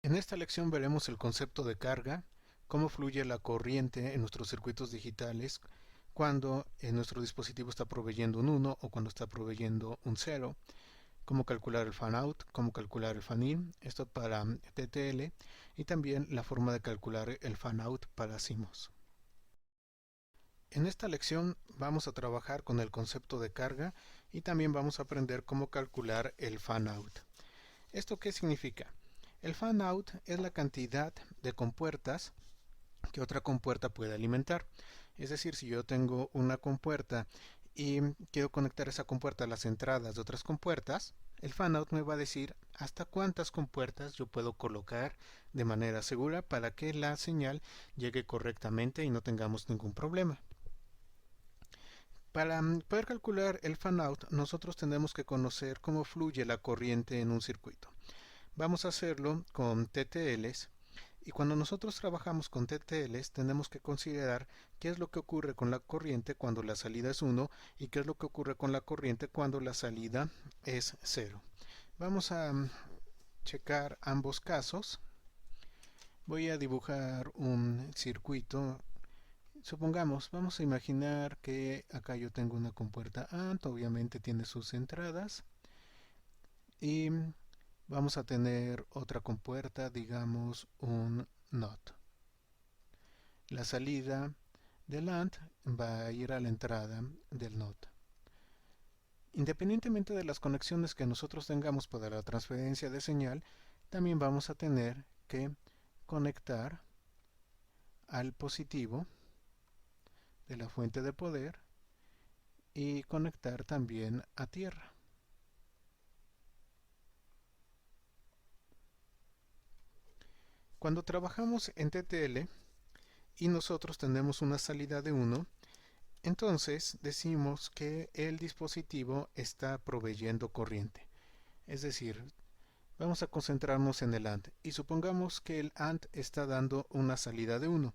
En esta lección veremos el concepto de carga, cómo fluye la corriente en nuestros circuitos digitales cuando nuestro dispositivo está proveyendo un 1 o cuando está proveyendo un 0, cómo calcular el fan out, cómo calcular el fan in, esto para TTL, y también la forma de calcular el fan out para CMOS. En esta lección vamos a trabajar con el concepto de carga y también vamos a aprender cómo calcular el fan out. ¿Esto qué significa? El fan out es la cantidad de compuertas que otra compuerta puede alimentar. Es decir, si yo tengo una compuerta y quiero conectar esa compuerta a las entradas de otras compuertas, el fan out me va a decir hasta cuántas compuertas yo puedo colocar de manera segura para que la señal llegue correctamente y no tengamos ningún problema. Para poder calcular el fan out, nosotros tenemos que conocer cómo fluye la corriente en un circuito. Vamos a hacerlo con TTLs. Y cuando nosotros trabajamos con TTLs tenemos que considerar qué es lo que ocurre con la corriente cuando la salida es 1 y qué es lo que ocurre con la corriente cuando la salida es 0. Vamos a checar ambos casos. Voy a dibujar un circuito. Supongamos, vamos a imaginar que acá yo tengo una compuerta AND, obviamente tiene sus entradas. Y vamos a tener otra compuerta, digamos un NOT. La salida del AND va a ir a la entrada del NOT. Independientemente de las conexiones que nosotros tengamos para la transferencia de señal, también vamos a tener que conectar al positivo de la fuente de poder y conectar también a tierra. Cuando trabajamos en TTL y nosotros tenemos una salida de 1, entonces decimos que el dispositivo está proveyendo corriente. Es decir, vamos a concentrarnos en el AND y supongamos que el AND está dando una salida de 1.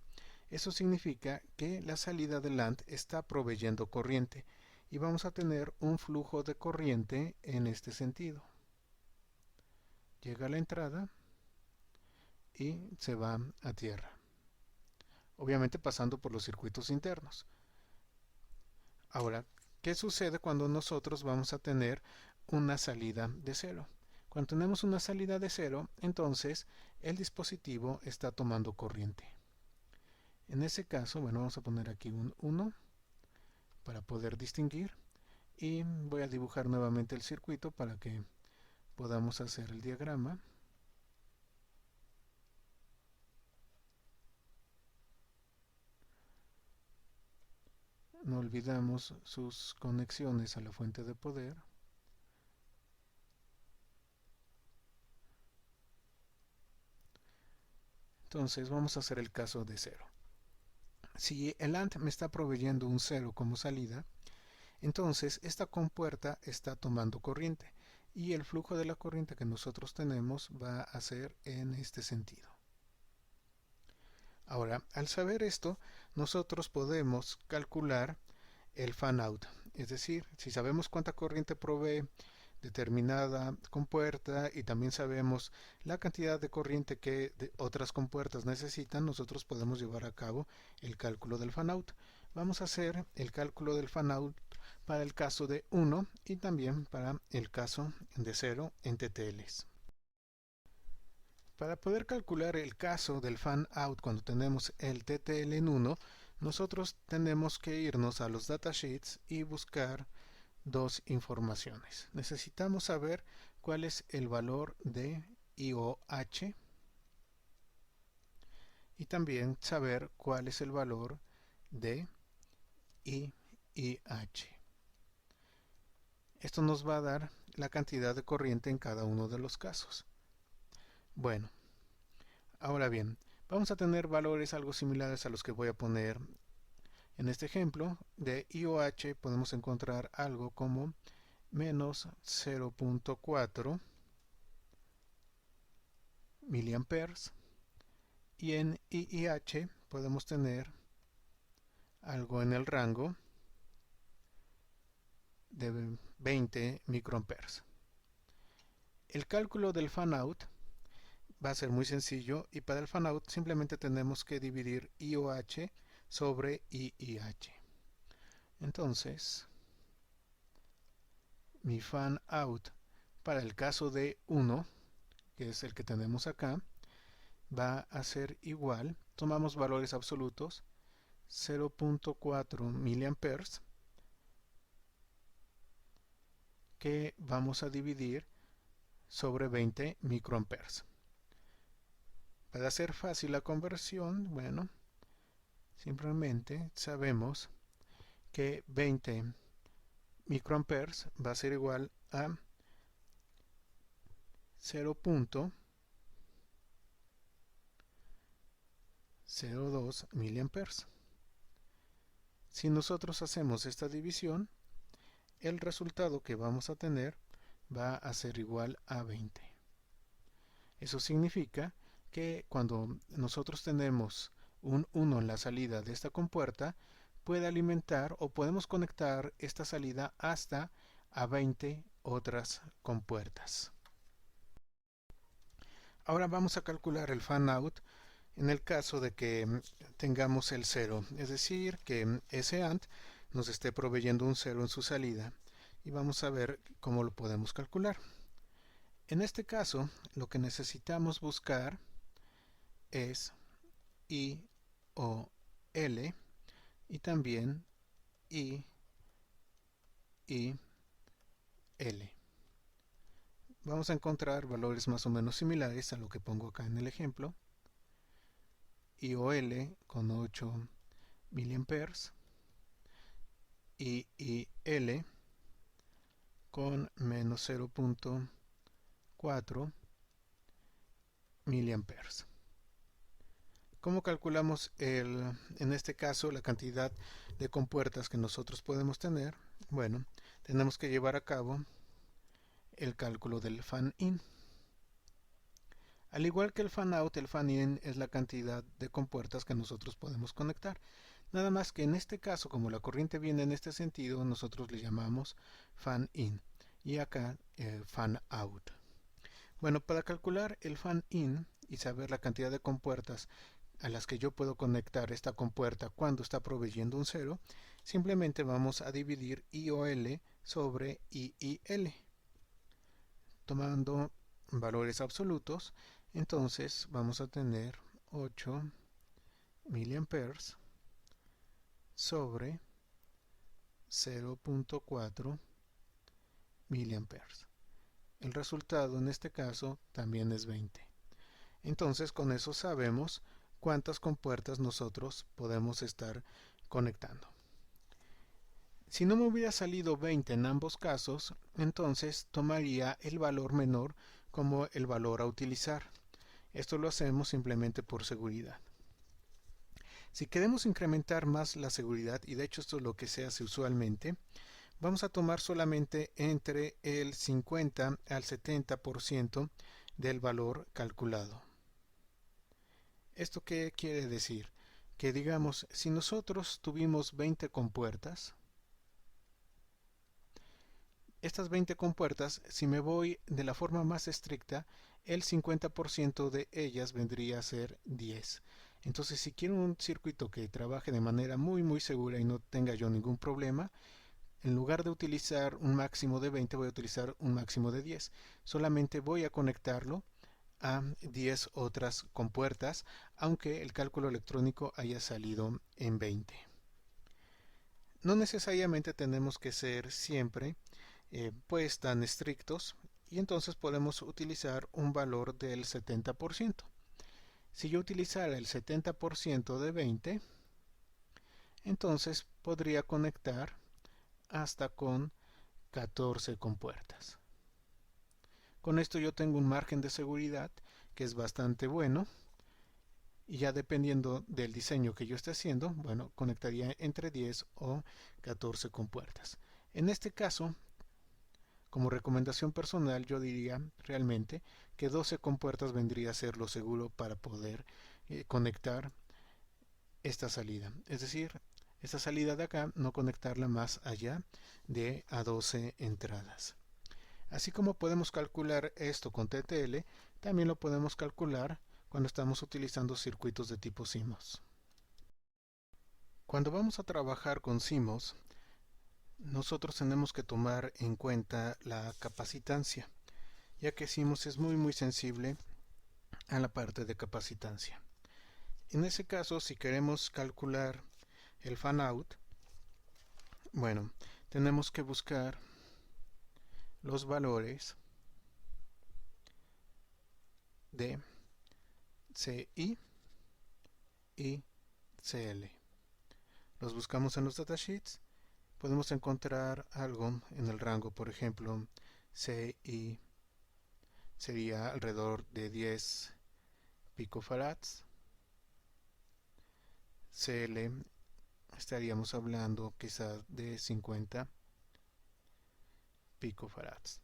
Eso significa que la salida del AND está proveyendo corriente y vamos a tener un flujo de corriente en este sentido. Llega a la entrada y se va a tierra. Obviamente pasando por los circuitos internos. Ahora, ¿qué sucede cuando nosotros vamos a tener una salida de 0? Cuando tenemos una salida de 0, entonces el dispositivo está tomando corriente. En ese caso, bueno, vamos a poner aquí un 1 para poder distinguir y voy a dibujar nuevamente el circuito para que podamos hacer el diagrama. No olvidamos sus conexiones a la fuente de poder. Entonces vamos a hacer el caso de 0. Si el AND me está proveyendo un 0 como salida, entonces esta compuerta está tomando corriente y el flujo de la corriente que nosotros tenemos va a ser en este sentido. Ahora, al saber esto, nosotros podemos calcular el fan out. Es decir, si sabemos cuánta corriente provee determinada compuerta y también sabemos la cantidad de corriente que otras compuertas necesitan, nosotros podemos llevar a cabo el cálculo del fan out. Vamos a hacer el cálculo del fan out para el caso de 1 y también para el caso de 0 en TTLs. Para poder calcular el caso del fan out cuando tenemos el TTL en 1, nosotros tenemos que irnos a los datasheets y buscar dos informaciones. Necesitamos saber cuál es el valor de IOH y también saber cuál es el valor de IIH. Esto nos va a dar la cantidad de corriente en cada uno de los casos. Bueno, ahora bien, vamos a tener valores algo similares a los que voy a poner en este ejemplo. De IOH podemos encontrar algo como menos 0.4 miliamperes y en IIH podemos tener algo en el rango de 20 microamperes. El cálculo del fan out va a ser muy sencillo y para el fan out simplemente tenemos que dividir IOH sobre IIH. Entonces, mi fan out para el caso de 1, que es el que tenemos acá, va a ser igual, tomamos valores absolutos, 0.4 miliamperes, que vamos a dividir sobre 20 microamperes. Para hacer fácil la conversión, bueno, simplemente sabemos que 20 microamperes va a ser igual a 0.02 miliamperes. Si nosotros hacemos esta división, el resultado que vamos a tener va a ser igual a 20. Eso significa que cuando nosotros tenemos un 1 en la salida de esta compuerta, puede alimentar o podemos conectar esta salida hasta a 20 otras compuertas. Ahora vamos a calcular el fan out en el caso de que tengamos el 0, es decir, que ese AND nos esté proveyendo un 0 en su salida, y vamos a ver cómo lo podemos calcular. En este caso, lo que necesitamos buscar es I o L y también I L. Vamos a encontrar valores más o menos similares a lo que pongo acá en el ejemplo. IOL con 8 miliamperes y IL con menos 0.4 miliamperes. ¿Cómo calculamos en este caso la cantidad de compuertas que nosotros podemos tener? Bueno, tenemos que llevar a cabo el cálculo del fan-in. Al igual que el fan-out, el fan-in es la cantidad de compuertas que nosotros podemos conectar. Nada más que en este caso, como la corriente viene en este sentido, nosotros le llamamos fan-in y acá fan-out. Bueno, para calcular el fan-in y saber la cantidad de compuertas a las que yo puedo conectar esta compuerta cuando está proveyendo un 0, simplemente vamos a dividir IOL sobre IIL. Tomando valores absolutos, entonces vamos a tener 8 miliamperes sobre 0.4 miliamperes. El resultado en este caso también es 20. Entonces con eso sabemos cuántas compuertas nosotros podemos estar conectando. Si no me hubiera salido 20 en ambos casos, entonces tomaría el valor menor como el valor a utilizar. Esto lo hacemos simplemente por seguridad. Si queremos incrementar más la seguridad, y de hecho esto es lo que se hace usualmente, vamos a tomar solamente entre el 50 al 70% del valor calculado. ¿Esto qué quiere decir? Que digamos, si nosotros tuvimos 20 compuertas, estas 20 compuertas, si me voy de la forma más estricta, el 50% de ellas vendría a ser 10. Entonces, si quiero un circuito que trabaje de manera muy segura y no tenga yo ningún problema, en lugar de utilizar un máximo de 20, voy a utilizar un máximo de 10. Solamente voy a conectarlo a 10 otras compuertas, aunque el cálculo electrónico haya salido en 20. No necesariamente tenemos que ser siempre pues tan estrictos, y entonces podemos utilizar un valor del 70%. Si yo utilizara el 70% de 20, entonces podría conectar hasta con 14 compuertas. Con esto yo tengo un margen de seguridad que es bastante bueno, y ya dependiendo del diseño que yo esté haciendo, bueno, conectaría entre 10 o 14 compuertas. En este caso, como recomendación personal, yo diría realmente que 12 compuertas vendría a ser lo seguro para poder conectar esta salida. Es decir, esta salida de acá no conectarla más allá de a 12 entradas. Así como podemos calcular esto con TTL, también lo podemos calcular cuando estamos utilizando circuitos de tipo CMOS. Cuando vamos a trabajar con CMOS, nosotros tenemos que tomar en cuenta la capacitancia, ya que CMOS es muy sensible a la parte de capacitancia. En ese caso, si queremos calcular el fan out, bueno, tenemos que buscar los valores de CI y CL. Los buscamos en los datasheets, podemos encontrar algo en el rango, por ejemplo, CI sería alrededor de 10 picofarads, CL estaríamos hablando quizás de 50 picofarads.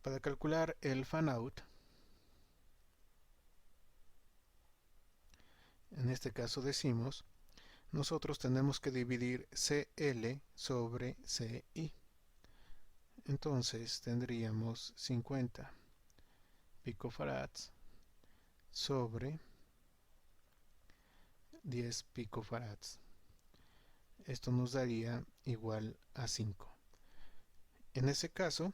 Para calcular el fan out, en este caso decimos, nosotros tenemos que dividir CL sobre CI. Entonces tendríamos 50 picofarads sobre 10 picofarads. Esto nos daría igual a 5. En ese caso,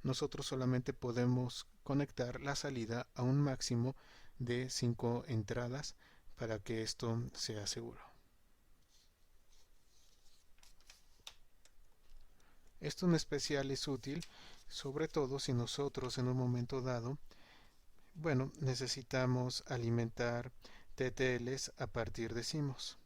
nosotros solamente podemos conectar la salida a un máximo de 5 entradas para que esto sea seguro. Esto en especial es útil, sobre todo si nosotros en un momento dado, bueno, necesitamos alimentar TTLs a partir de CMOS.